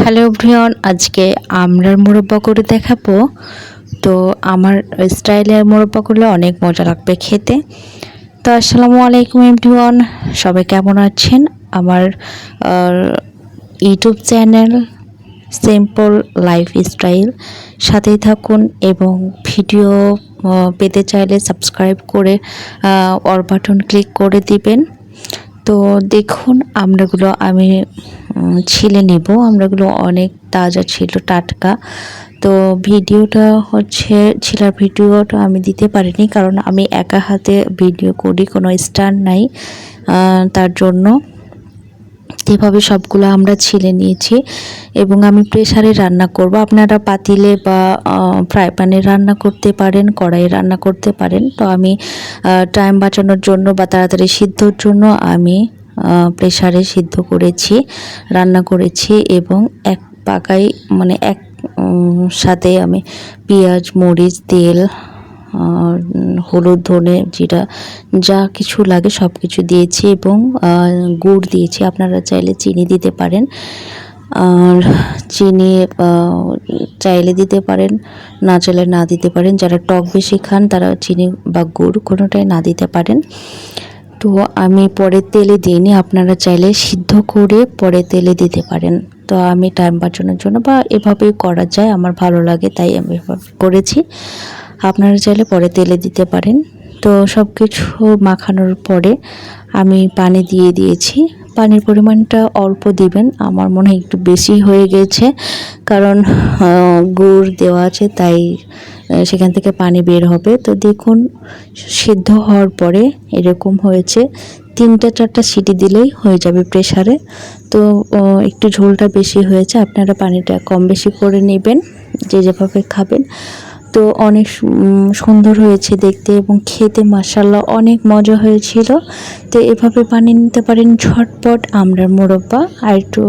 Hello everyone, আজকে আমড়ার মোরব্বা করে দেখাবো। তো আমার স্টাইলের মোরব্বা করলে অনেক মজা লাগবে খেতে। তো আসসালামু আলাইকুম এভরিওয়ান, সবাই কেমন আছেন? আমার YouTube channel simple life style সাথেই থাকুন এবং ভিডিও পেতে চাইলে সাবস্ক্রাইব করে অল বাটন ক্লিক করে দিবেন। তো দেখুন আমড়াগুলো আমি ছিলে নিব। আমড়াগুলো অনেক তাজা ছিল, টাটকা। তো ভিডিওটা ছিলার ভিডিওটা আমি দিতে পারিনি, কারণ আমি একা হাতে ভিডিও করি, কোনো স্ট্যান্ড নাই। তার জন্য এভাবে সবগুলো আমরা ছিলে নিয়েছি এবং আমি প্রেসারে রান্না করব। আপনারা পাতিলে বা ফ্রাই প্যানে রান্না করতে পারেন, কড়াইয়ে রান্না করতে পারেন। তো আমি টাইম বাঁচানোর জন্য বা তাড়াতাড়ি সিদ্ধর জন্য আমি প্রেসারে সিদ্ধ করেছি, রান্না করেছি এবং এক পাকাই এক সাথে আমি পেঁয়াজ, মরিচ, তেল, হলুদ, ধনে, জিরা যা কিছু লাগে সব কিছু দিয়েছি এবং গুড় দিয়েছি। আপনারা চাইলে চিনি দিতে পারেন, আর চিনি চাইলে দিতে পারেন, না চাইলে না দিতে পারেন। যারা টক বেশি খান তারা চিনি বা গুড় কোনোটাই না দিতে পারেন। তো আমি পরে তেলে দিইনি, আপনারা চাইলে সিদ্ধ করে পরে তেলে দিতে পারেন। তো আমি টাইম বাঁচানোর জন্য বা এভাবেই করা যায়, আমার ভালো লাগে তাই আমি এভাবে করেছি। আপনারা চাইলে পরে তেলে দিতে পারেন। তো সব কিছু মাখানোর পরে আমি পানি দিয়ে দিয়েছি। পানির পরিমাণটা অল্প দিবেন, আমার মনে হয় একটু বেশি হয়ে গেছে, কারণ গুড় দেওয়া আছে তাই সেখান থেকে পানি বের হবে। তো দেখুন সিদ্ধ হওয়ার পরে এরকম হয়েছে, 3-4টা সিটি দিলেই হয়ে যাবে প্রেসারে। তো একটু ঝোলটা বেশি হয়েছে, আপনারা পানিটা কম বেশি করে নেবেন যে যেভাবে খাবেন। তো অনেক সুন্দর হয়েছে দেখতে এবং খেতে মাশাআল্লাহ অনেক মজা হয়েছিল। তো এভাবে বানিয়ে নিতে পারেন ঝটপট আমড়ার মোরব্বা। আর একটু